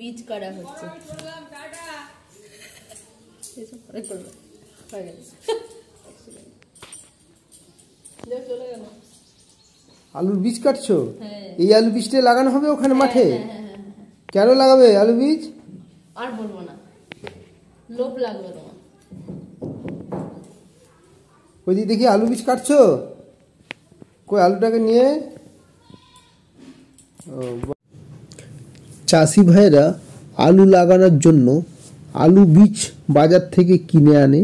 বীজ কাটা হচ্ছে। আলুর বীজ কাটছো? এই আলু বীজটা লাগানো হবে ওখানে মাঠে? কেন লাগাবে আলু বীজ? আর বলবো না, লোভ লাগবে তোমার। ওই দিকে দেখি আলু বীজ কাটছো, কই আলুটাকে নিয়ে। চাষি ভাইরা আলু লাগানোর জন্য আলু বীজ বাজার থেকে কিনে আনে।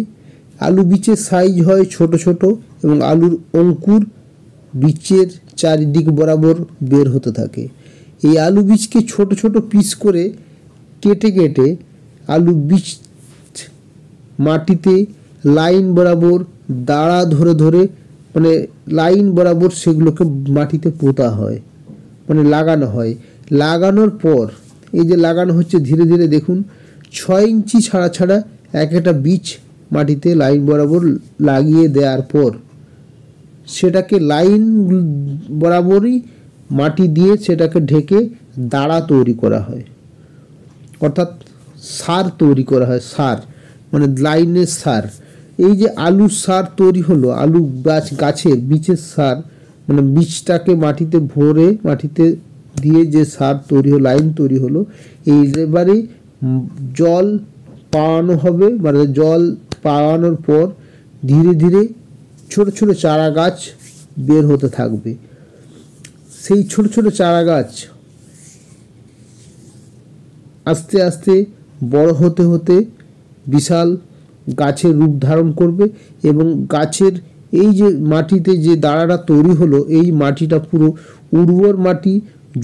আলু বীজের সাইজ হয় ছোট ছোট এবং আলুর অঙ্কুর বীজের চারিদিক বরাবর বের হতে থাকে। এই আলু বীজকে ছোট ছোট পিস করে কেটে কেটে আলু বীজ মাটিতে লাইন বরাবর দাঁড়া ধরে ধরে মানে লাইন বরাবর সেগুলোকে মাটিতে পোঁতা হয়, মানে লাগানো হয়। লাগানোর পর এই যে লাগানো হচ্ছে ধীরে ধীরে দেখুন 6 ইঞ্চি ছাড়া ছাড়া এক একটা বীজ মাটিতে লাইন বরাবর লাগিয়ে দেওয়ার পর সেটাকে লাইন বরাবরই মাটি দিয়ে সেটাকে ঢেকে দাঁড়া তৈরি করা হয়, অর্থাৎ সার তৈরি করা হয়। সার মানে লাইনের সার। এই যে আলুর সার তৈরি হলো, আলু গাছের বীজের সার, মানে বীজটাকে মাটিতে ভরে মাটিতে দিয়ে যে সার তৈরি হলো, লাইন তৈরি হলো, এইবারে জল পাওয়ানো হবে। মানে জল পাওয়ানোর পর ধীরে ধীরে ছোট ছোট চারা গাছ বের হতে থাকবে। সেই ছোট ছোট চারা গাছ আস্তে আস্তে বড় হতে হতে বিশাল গাছের রূপ ধারণ করবে এবং গাছের এই যে মাটিতে যে দাঁড়াটা তৈরি হলো, এই মাটিটা পুরো উর্বর মাটি,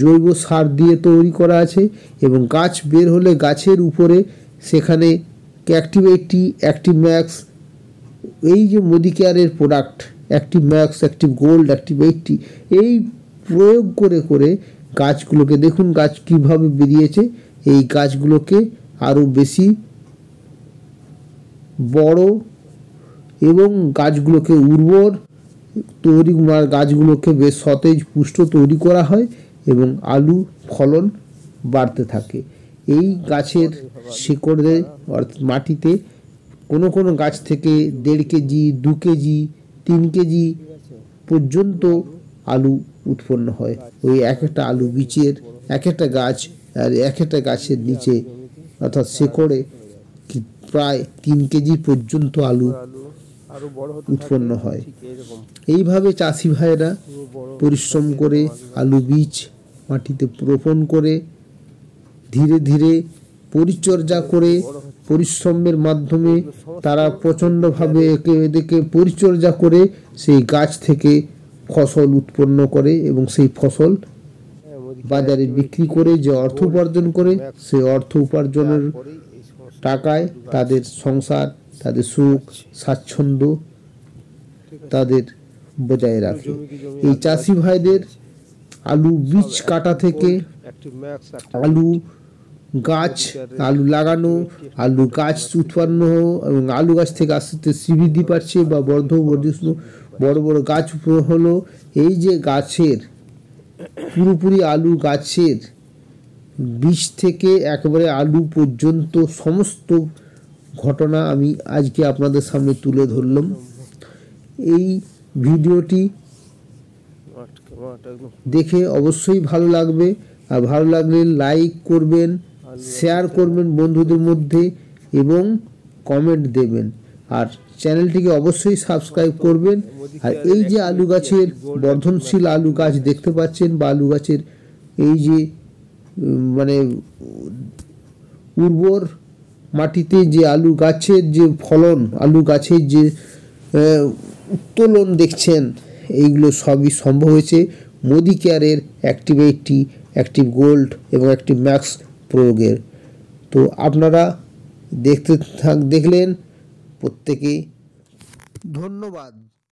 জৈব সার দিয়ে তৈরি করা আছে এবং গাছ বের হলে গাছের উপরে সেখানে অ্যাক্টিভ 80, অ্যাক্টিভ ম্যাক্স, এই যে মোদিকেয়ারের product active max, active gold, active 80, এই প্রয়োগ করে করে গাছগুলোকে দেখুন গাছ কীভাবে বেরিয়েছে। এই গাছগুলোকে আরও বেশি বড় এবং গাছগুলোকে উর্বর তৈরি, গাছগুলোকে বেশ সতেজ পুষ্ট তৈরি করা হয় এবং আলু ফলন বাড়তে থাকে। এই গাছের শিকড়ে মাটিতে কোনো কোনো গাছ থেকে 1.5 কেজি, 2 কেজি, 3 কেজি পর্যন্ত আলু উৎপন্ন হয়। ওই এক একটা আলু বীজের এক একটা গাছ আর এক একটা গাছের নিচে অর্থাৎ শিকড়ে প্রায় 3 কেজি পর্যন্ত আলু উৎপন্ন হয়। এইভাবে চাষি ভাইরা পরিশ্রম করে আলু বীজ মাটিতে রোপণ করে ধীরে ধীরে পরিচর্যা করে পরিশ্রমের মাধ্যমে তারা প্রচণ্ডভাবে এদেরকে পরিচর্যা করে সেই গাছ থেকে ফসল উৎপন্ন করে এবং সেই ফসল বাজারে বিক্রি করে যে অর্থ উপার্জন করে, সেই অর্থ উপার্জনের টাকায় তাদের সংসার, তাদের সুখ স্বাচ্ছন্দ্য তাদের বজায় রাখে। এই চাষি ভাইদের আলু বীজ কাটা থেকে আলু গাছ, আলু লাগানো, আলু গাছ উৎপন্ন এবং আলু গাছ থেকে আস্তে আস্তে বৃদ্ধি পাচ্ছে বা বড় বড় গাছ হলো। এই যে গাছের পুরোপুরি আলু গাছের বীজ থেকে একেবারে আলু পর্যন্ত সমস্ত ঘটনা আমি আজকে আপনাদের সামনে তুলে ধরলাম। এই ভিডিওটি দেখে অবশ্যই ভালো লাগবে, আর ভালো লাগলে লাইক করবেন, শেয়ার করবেন বন্ধুদের মধ্যে এবং কমেন্ট দেবেন, আর চ্যানেলটিকে অবশ্যই সাবস্ক্রাইব করবেন। আর এই যে আলু গাছের বর্ধনশীল আলু গাছ দেখতে পাচ্ছেন বা আলু গাছের এই যে মানে উর্বর মাটিতে যে আলু গাছের যে ফলন, আলু গাছের যে উত্তোলন দেখছেন, এইগুলো সবই সম্ভব হয়েছে মোদিকেয়ারের অ্যাক্টিভ 80, অ্যাক্টিভ গোল্ড এবং অ্যাক্টিভ ম্যাক্স প্রয়োগের। তো আপনারা দেখলেন, প্রত্যেকে ধন্যবাদ।